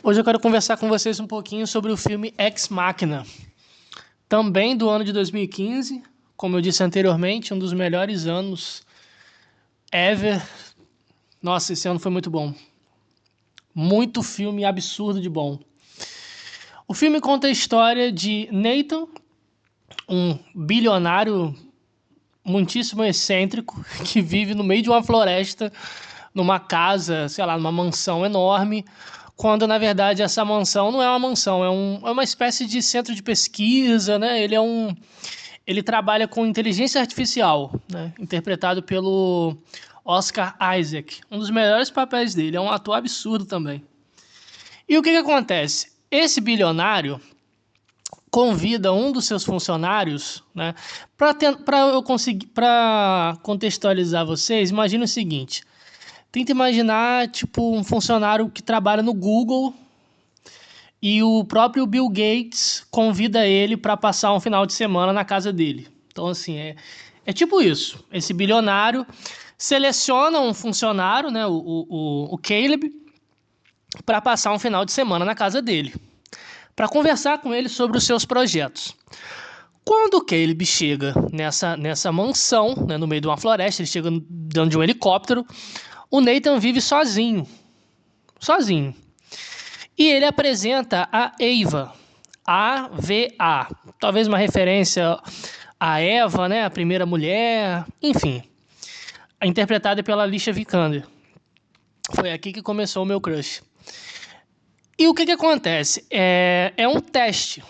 Hoje eu quero conversar com vocês um pouquinho sobre o filme Ex Machina, também do ano de 2015, como eu disse anteriormente, um dos melhores anos ever. Nossa, esse ano foi muito bom. Muito filme absurdo de bom. O filme conta a história de Nathan, um bilionário muitíssimo excêntrico que vive no meio de uma floresta, numa casa, sei lá, numa mansão enorme, quando na verdade essa mansão não é uma mansão, é uma espécie de centro de pesquisa, né? Ele trabalha com inteligência artificial, né? Interpretado pelo Oscar Isaac, um dos melhores papéis dele, é um ator absurdo também. E o que acontece? Esse bilionário convida um dos seus funcionários, né? Para contextualizar vocês, imagine o seguinte: tenta imaginar tipo um funcionário que trabalha no Google e o próprio Bill Gates convida ele para passar um final de semana na casa dele. Então, assim, é tipo isso. Esse bilionário seleciona um funcionário, né, o Caleb, para passar um final de semana na casa dele, para conversar com ele sobre os seus projetos. Quando o Caleb chega nessa mansão, né, no meio de uma floresta, ele chega dentro de um helicóptero, o Nathan vive sozinho. E ele apresenta a Ava, A-V-A. Talvez uma referência a Eva, né, a primeira mulher, enfim. Interpretada pela Alicia Vikander. Foi aqui que começou o meu crush. E o que acontece? É um teste.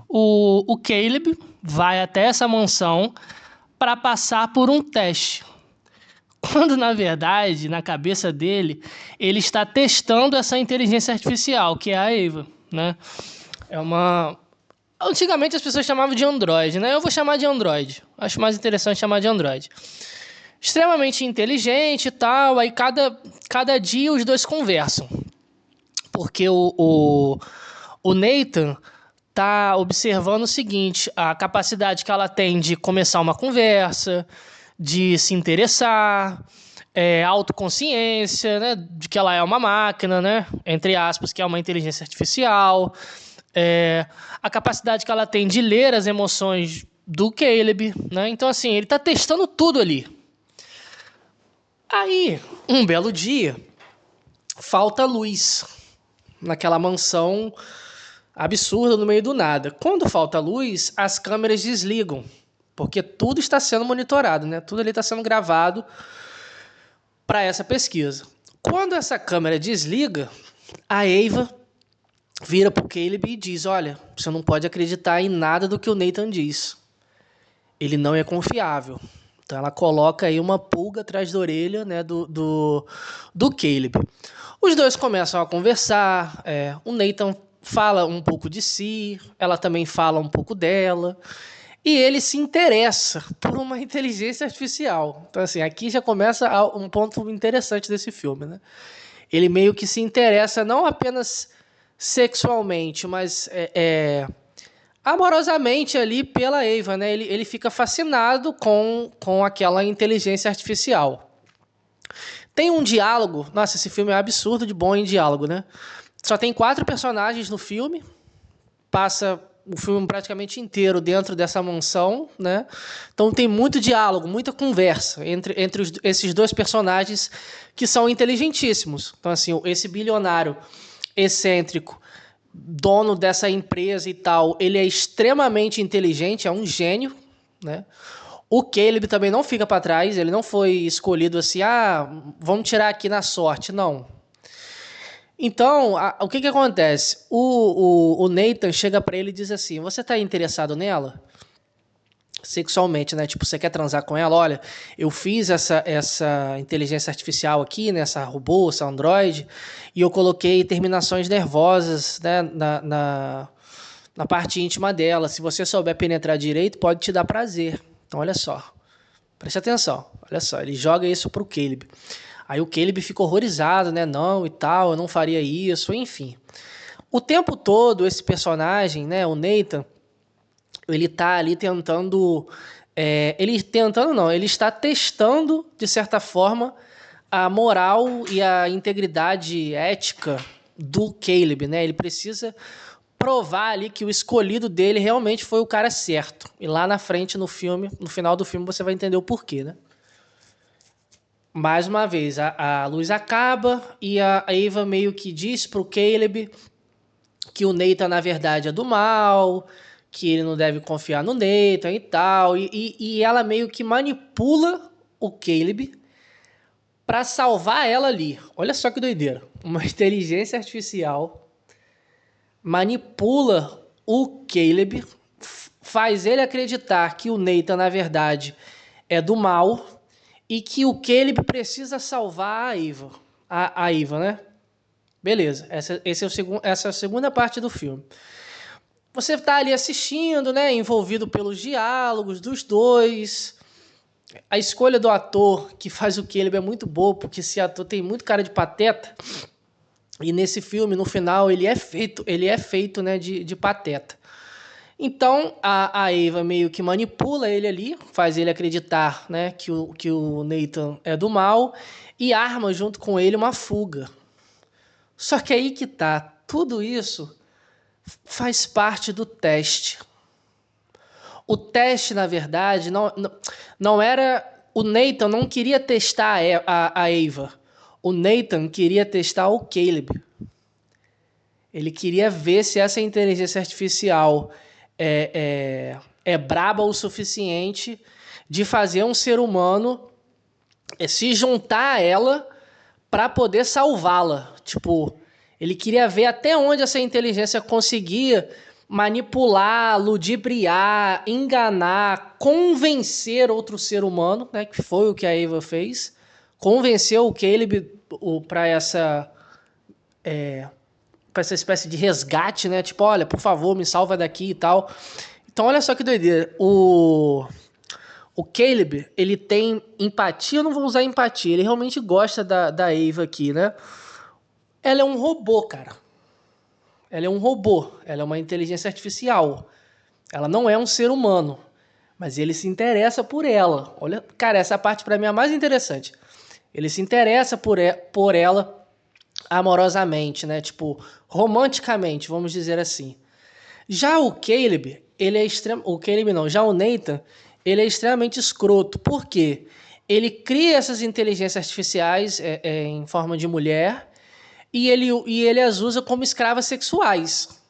O Caleb vai até essa mansão para passar por um teste. Quando, na verdade, na cabeça dele, ele está testando essa inteligência artificial, que é a Ava, né? Antigamente as pessoas chamavam de Android, né? Eu vou chamar de Android. Acho mais interessante chamar de Android. Extremamente inteligente e tal, aí cada dia os dois conversam. Porque o Nathan tá observando o seguinte: a capacidade que ela tem de começar uma conversa, de se interessar, autoconsciência, né, de que ela é uma máquina, né, entre aspas, que é uma inteligência artificial, a capacidade que ela tem de ler as emoções do Caleb, né, então assim, ele está testando tudo ali. Aí, um belo dia, falta luz naquela mansão absurda no meio do nada. Quando falta luz, as câmeras desligam, porque tudo está sendo monitorado, né? Tudo ali está sendo gravado para essa pesquisa. Quando essa câmera desliga, a Ava vira para o Caleb e diz: olha, você não pode acreditar em nada do que o Nathan diz. Ele não é confiável. Então ela coloca aí uma pulga atrás da orelha, né, do Caleb. Os dois começam a conversar, o Nathan fala um pouco de si, ela também fala um pouco dela, e ele se interessa por uma inteligência artificial. Então, assim, aqui já começa um ponto interessante desse filme, né? Ele meio que se interessa não apenas sexualmente, mas amorosamente ali pela Ava, né? Ele fica fascinado com aquela inteligência artificial. Tem um diálogo, nossa, esse filme é absurdo de bom em diálogo, né? Só tem 4 personagens no filme, passa o filme praticamente inteiro dentro dessa mansão, né? Então tem muito diálogo, muita conversa entre esses dois personagens que são inteligentíssimos. Então, assim, esse bilionário excêntrico, dono dessa empresa e tal, ele é extremamente inteligente, é um gênio, né? O Caleb também não fica para trás, ele não foi escolhido assim, vamos tirar aqui na sorte, não. Então, o que acontece? O Nathan chega para ele e diz assim: você tá interessado nela? Sexualmente, né? Tipo, você quer transar com ela? Olha, eu fiz essa inteligência artificial aqui, né? Essa robô, essa androide, e eu coloquei terminações nervosas, né? Na parte íntima dela. Se você souber penetrar direito, pode te dar prazer. Então, olha só. Preste atenção. Olha só, ele joga isso pro Caleb. Aí o Caleb fica horrorizado, né? Não, e tal, eu não faria isso, enfim. O tempo todo, esse personagem, né? O Nathan, ele tá ali tentando... ele está testando, de certa forma, a moral e a integridade ética do Caleb, né? Ele precisa provar ali que o escolhido dele realmente foi o cara certo. E lá na frente, no filme, no final do filme, você vai entender o porquê, né? Mais uma vez, a luz acaba e a Ava meio que diz pro Caleb que o Nathan, na verdade, é do mal, que ele não deve confiar no Nathan e tal. E ela meio que manipula o Caleb para salvar ela ali. Olha só que doideira. Uma inteligência artificial manipula o Caleb, faz ele acreditar que o Nathan, na verdade, é do mal e que o Caleb precisa salvar a Ava. A Ava, né? Beleza, essa é a segunda parte do filme. Você tá ali assistindo, né? Envolvido pelos diálogos dos dois. A escolha do ator que faz o Caleb é muito boa, porque esse ator tem muito cara de pateta. E nesse filme, no final, ele é feito, né, de pateta. Então, a Ava meio que manipula ele ali, faz ele acreditar, né, que o Nathan é do mal e arma junto com ele uma fuga. Só que aí que tá, tudo isso faz parte do teste. O teste, na verdade, não era... O Nathan não queria testar a Ava. O Nathan queria testar o Caleb. Ele queria ver se essa inteligência artificial é braba o suficiente de fazer um ser humano se juntar a ela para poder salvá-la. Tipo, ele queria ver até onde essa inteligência conseguia manipular, ludibriar, enganar, convencer outro ser humano, né, que foi o que a Ava fez, convenceu o Caleb para essa espécie de resgate, né? Tipo, olha, por favor, me salva daqui e tal. Então, olha só que doideira. O Caleb, ele tem empatia, eu não vou usar empatia, ele realmente gosta da Ava aqui, né? Ela é um robô, cara. Ela é um robô, ela é uma inteligência artificial. Ela não é um ser humano, mas ele se interessa por ela. Olha, cara, essa parte pra mim é a mais interessante. Ele se interessa por ela amorosamente, né? Tipo, romanticamente, vamos dizer assim. Já o Caleb, ele é o Caleb não, já o Nathan, ele é extremamente escroto. Por quê? Ele cria essas inteligências artificiais em forma de mulher e ele as usa como escravas sexuais.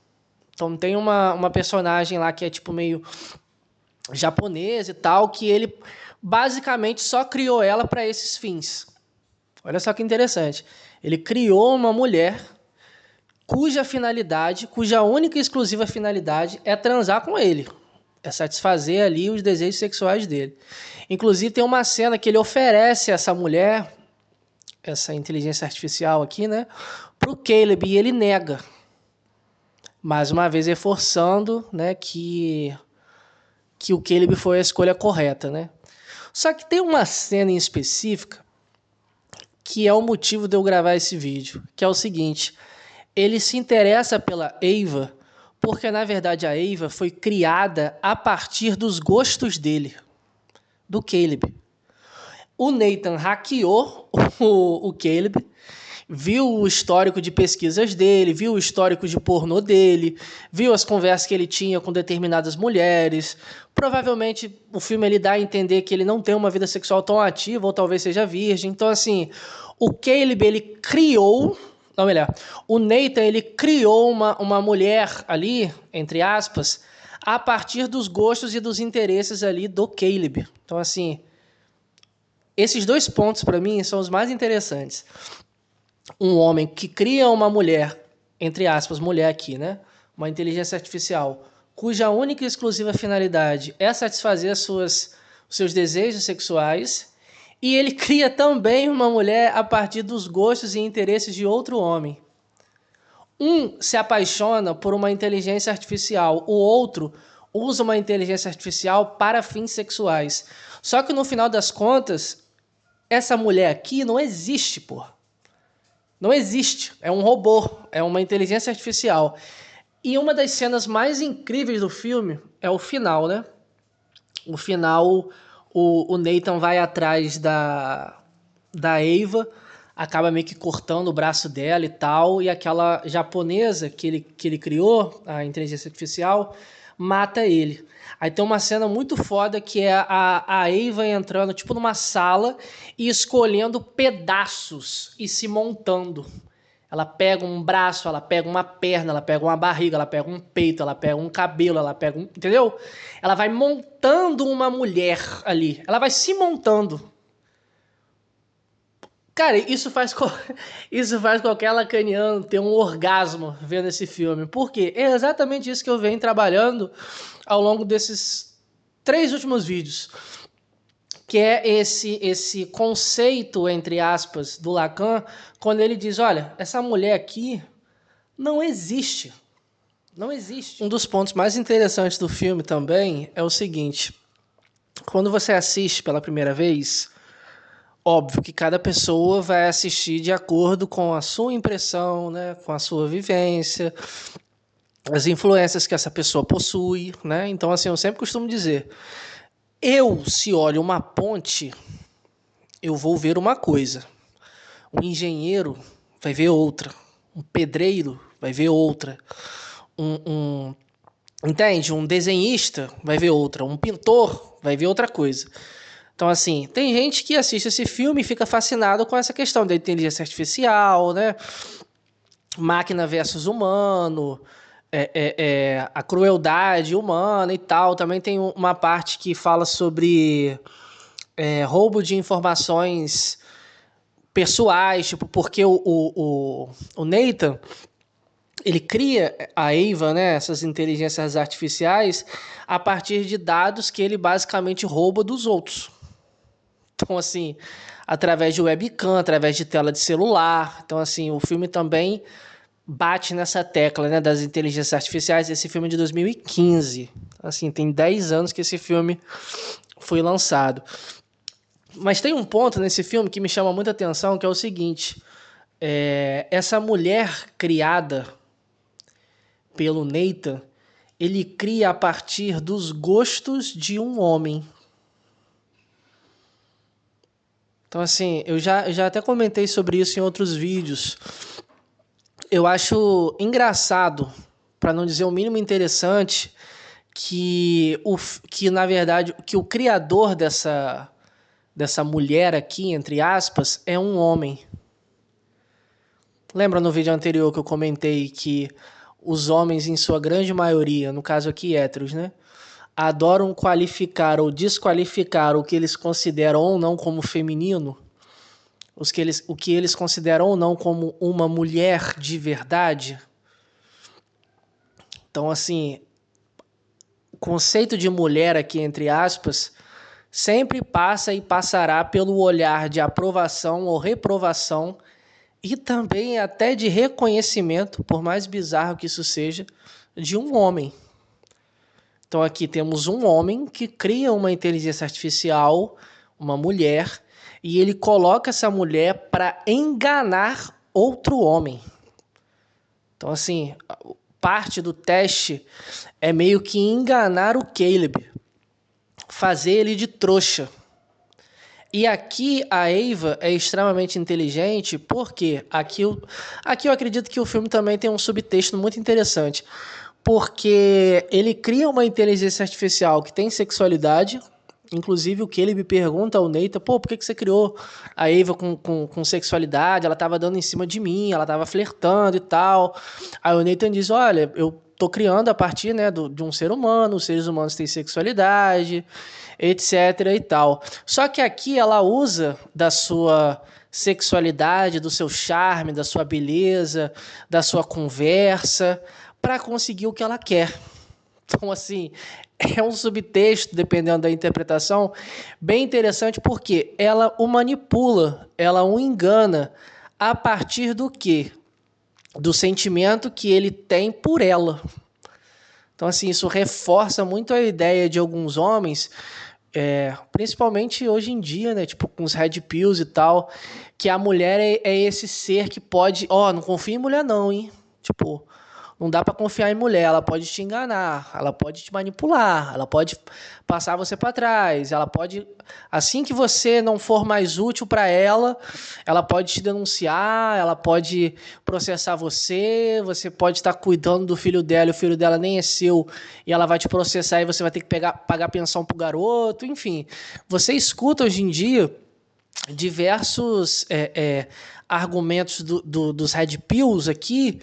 Então tem uma personagem lá que é tipo meio japonesa e tal, que ele basicamente só criou ela para esses fins. Olha só que interessante. Ele criou uma mulher cuja única e exclusiva finalidade é transar com ele. É satisfazer ali os desejos sexuais dele. Inclusive tem uma cena que ele oferece essa mulher, essa inteligência artificial aqui, né, pro Caleb, e ele nega. Mais uma vez reforçando, né, que o Caleb foi a escolha correta, né? Só que tem uma cena em específica que é o motivo de eu gravar esse vídeo, que é o seguinte: ele se interessa pela Ava porque, na verdade, a Ava foi criada a partir dos gostos dele, do Caleb. O Nathan hackeou o Caleb, viu o histórico de pesquisas dele, viu o histórico de pornô dele, viu as conversas que ele tinha com determinadas mulheres. Provavelmente o filme ele dá a entender que ele não tem uma vida sexual tão ativa, ou talvez seja virgem. Então, assim, o Caleb, ele criou... Não, melhor, o Nathan, ele criou uma mulher ali, entre aspas, a partir dos gostos e dos interesses ali do Caleb. Então, assim, esses dois pontos, para mim, são os mais interessantes. Um homem que cria uma mulher, entre aspas, mulher aqui, né? Uma inteligência artificial, cuja única e exclusiva finalidade é satisfazer os seus desejos sexuais, e ele cria também uma mulher a partir dos gostos e interesses de outro homem. Um se apaixona por uma inteligência artificial, o outro usa uma inteligência artificial para fins sexuais. Só que no final das contas, essa mulher aqui não existe, pô. Não existe. É um robô, é uma inteligência artificial. E uma das cenas mais incríveis do filme é o final, né? O final, o Nathan vai atrás da Ava. acaba meio que cortando o braço dela e tal, e aquela japonesa que ele criou, a inteligência artificial, mata ele. Aí tem uma cena muito foda que é a Eva entrando tipo numa sala e escolhendo pedaços e se montando. Ela pega um braço, ela pega uma perna, ela pega uma barriga, ela pega um peito, ela pega um cabelo, ela pega um... Entendeu? Ela vai montando uma mulher ali. Ela vai se montando. Cara, isso faz qualquer lacaniano ter um orgasmo vendo esse filme. Por quê? É exatamente isso que eu venho trabalhando ao longo desses 3 últimos vídeos. Que é esse conceito, entre aspas, do Lacan, quando ele diz, olha, essa mulher aqui não existe. Não existe. Um dos pontos mais interessantes do filme também é o seguinte. Quando você assiste pela primeira vez, óbvio que cada pessoa vai assistir de acordo com a sua impressão, né, com a sua vivência, as influências que essa pessoa possui, né? Então, assim, eu sempre costumo dizer, se olho uma ponte, eu vou ver uma coisa. Um engenheiro vai ver outra. Um pedreiro vai ver outra. Entende? Um desenhista vai ver outra. Um pintor vai ver outra coisa. Então, assim, tem gente que assiste esse filme e fica fascinado com essa questão da inteligência artificial, né? Máquina versus humano, a crueldade humana e tal. Também tem uma parte que fala sobre roubo de informações pessoais, tipo, porque o Nathan, ele cria a Eva, né, essas inteligências artificiais, a partir de dados que ele basicamente rouba dos outros. Então, assim, através de webcam, através de tela de celular. Então, assim, o filme também bate nessa tecla, né, das inteligências artificiais. Esse filme é de 2015. Assim, tem 10 anos que esse filme foi lançado. Mas tem um ponto nesse filme que me chama muita atenção, que é o seguinte. Essa mulher criada pelo Nathan, ele cria a partir dos gostos de um homem. Então, assim, eu já até comentei sobre isso em outros vídeos. Eu acho engraçado, para não dizer o mínimo interessante, que na verdade, que o criador dessa mulher aqui, entre aspas, é um homem. Lembra no vídeo anterior que eu comentei que os homens, em sua grande maioria, no caso aqui héteros, né, adoram qualificar ou desqualificar o que eles consideram ou não como feminino, o que eles consideram ou não como uma mulher de verdade. Então, assim, o conceito de mulher aqui, entre aspas, sempre passa e passará pelo olhar de aprovação ou reprovação e também até de reconhecimento, por mais bizarro que isso seja, de um homem. Então aqui temos um homem que cria uma inteligência artificial, uma mulher, e ele coloca essa mulher para enganar outro homem. Então, assim, parte do teste é meio que enganar o Caleb, fazer ele de trouxa. E aqui a Eva é extremamente inteligente, porque aqui eu acredito que o filme também tem um subtexto muito interessante, porque ele cria uma inteligência artificial que tem sexualidade. Inclusive o Caleb pergunta ao Nathan, por que você criou a Eva com sexualidade? Ela estava dando em cima de mim, ela estava flertando e tal. Aí o Nathan diz, olha, eu tô criando a partir, né, de um ser humano, os seres humanos têm sexualidade, etc e tal. Só que aqui ela usa da sua sexualidade, do seu charme, da sua beleza, da sua conversa, para conseguir o que ela quer. Então, assim, é um subtexto, dependendo da interpretação, bem interessante, porque ela o manipula, ela o engana a partir do quê? Do sentimento que ele tem por ela. Então, assim, isso reforça muito a ideia de alguns homens, principalmente hoje em dia, né? Tipo, com os red pills e tal, que a mulher é esse ser que pode... não confia em mulher não, hein? Tipo, Não dá pra confiar em mulher, ela pode te enganar, ela pode te manipular, ela pode passar você pra trás, ela pode, assim que você não for mais útil pra ela, ela pode te denunciar, ela pode processar você, você pode estar cuidando do filho dela e o filho dela nem é seu e ela vai te processar e você vai ter que pagar pensão pro garoto, enfim. Você escuta hoje em dia diversos argumentos dos Red Pills aqui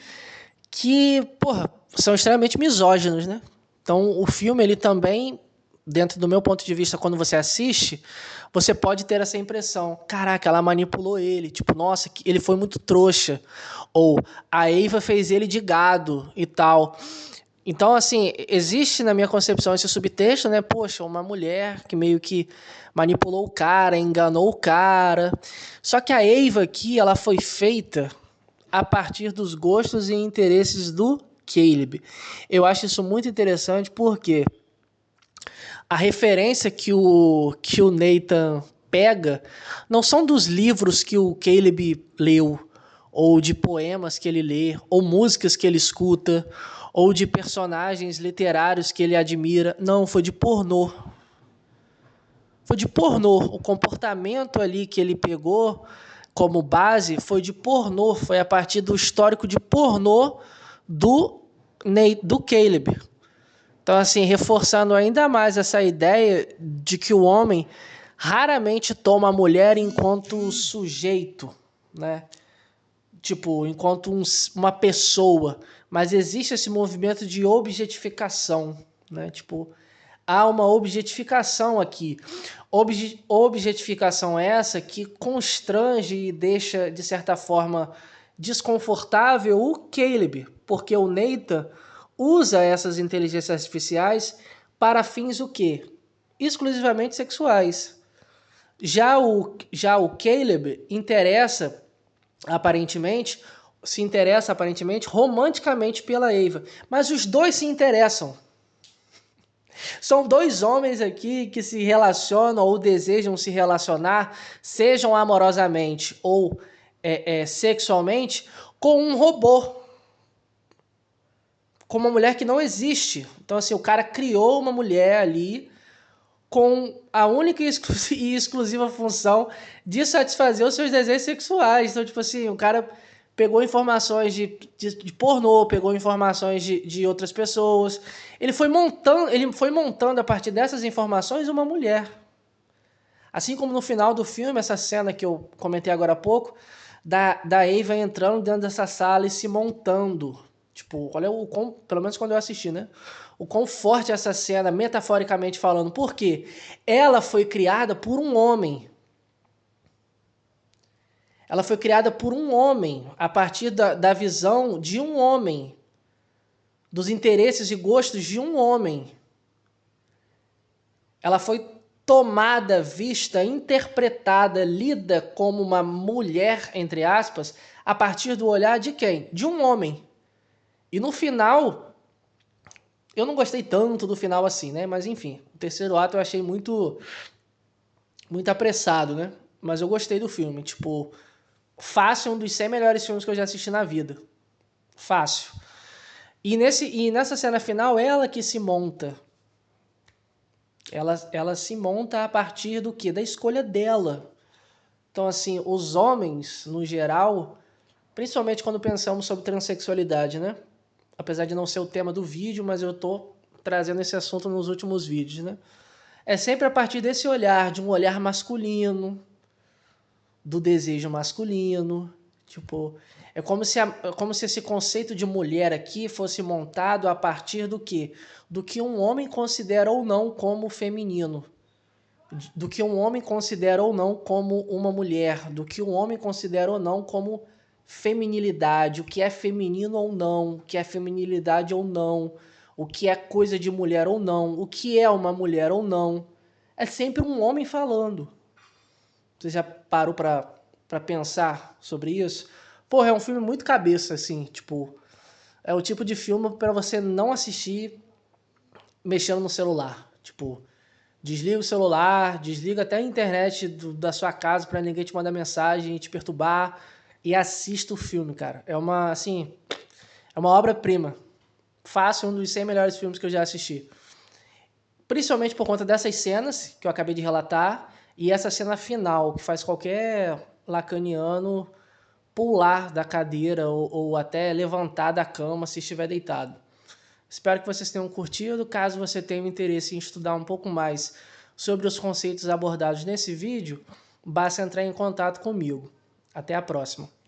que, porra, são extremamente misóginos, né? Então, o filme, ele também, dentro do meu ponto de vista, quando você assiste, você pode ter essa impressão. Caraca, ela manipulou ele. Tipo, nossa, ele foi muito trouxa. Ou a Eva fez ele de gado e tal. Então, assim, existe na minha concepção esse subtexto, né? Poxa, uma mulher que meio que manipulou o cara, enganou o cara. Só que a Eva aqui, ela foi feita a partir dos gostos e interesses do Caleb. Eu acho isso muito interessante porque a referência que o Nathan pega não são dos livros que o Caleb leu, ou de poemas que ele lê, ou músicas que ele escuta, ou de personagens literários que ele admira. Não, foi de pornô. Foi de pornô. O comportamento ali que ele pegou como base foi de pornô. Foi a partir do histórico de pornô do Caleb. Então, assim, reforçando ainda mais essa ideia de que o homem raramente toma a mulher enquanto sujeito, né? Tipo, enquanto uma pessoa. Mas existe esse movimento de objetificação, né? Tipo, há uma objetificação aqui. Objetificação essa que constrange e deixa, de certa forma, desconfortável o Caleb, porque o Nathan usa essas inteligências artificiais para fins o quê? Exclusivamente sexuais. Já o Caleb se interessa aparentemente romanticamente pela Eva, mas os dois se interessam. São dois homens aqui que se relacionam ou desejam se relacionar, sejam amorosamente ou sexualmente, com um robô, com uma mulher que não existe. Então, assim, o cara criou uma mulher ali com a única e exclusiva função de satisfazer os seus desejos sexuais. Então, tipo assim, o cara pegou informações de pornô, pegou informações de outras pessoas. Ele foi montando a partir dessas informações uma mulher. Assim como no final do filme, essa cena que eu comentei agora há pouco, da Eva entrando dentro dessa sala e se montando. Tipo, olha pelo menos quando eu assisti, né? O quão forte é essa cena, metaforicamente falando. Por quê? Ela foi criada por um homem. Ela foi criada por um homem, a partir da visão de um homem, dos interesses e gostos de um homem. Ela foi tomada, vista, interpretada, lida como uma mulher, entre aspas, a partir do olhar de quem? De um homem. E no final, eu não gostei tanto do final assim, né? Mas enfim, o terceiro ato eu achei muito apressado, né? Mas eu gostei do filme, tipo, fácil, um dos 100 melhores filmes que eu já assisti na vida. Fácil. E nessa cena final, ela que se monta. Ela se monta a partir do quê? Da escolha dela. Então, assim, os homens, no geral, principalmente quando pensamos sobre transexualidade, né? Apesar de não ser o tema do vídeo, mas eu tô trazendo esse assunto nos últimos vídeos, né? É sempre a partir desse olhar, de um olhar masculino, do desejo masculino. Tipo, é como se esse conceito de mulher aqui fosse montado a partir do quê? Do que um homem considera ou não como feminino. Do que um homem considera ou não como uma mulher. Do que um homem considera ou não como feminilidade. O que é feminino ou não. O que é feminilidade ou não. O que é coisa de mulher ou não. O que é uma mulher ou não. É sempre um homem falando. Você já parou pra pensar sobre isso? Porra, é um filme muito cabeça, assim, tipo... É o tipo de filme pra você não assistir mexendo no celular. Tipo, desliga o celular, desliga até a internet da sua casa pra ninguém te mandar mensagem e te perturbar e assista o filme, cara. É uma, assim... É uma obra-prima. fácil um dos 100 melhores filmes que eu já assisti. Principalmente por conta dessas cenas que eu acabei de relatar e essa cena final que faz qualquer lacaniano pular da cadeira ou até levantar da cama se estiver deitado. Espero que vocês tenham curtido. Caso você tenha interesse em estudar um pouco mais sobre os conceitos abordados nesse vídeo, basta entrar em contato comigo. Até a próxima.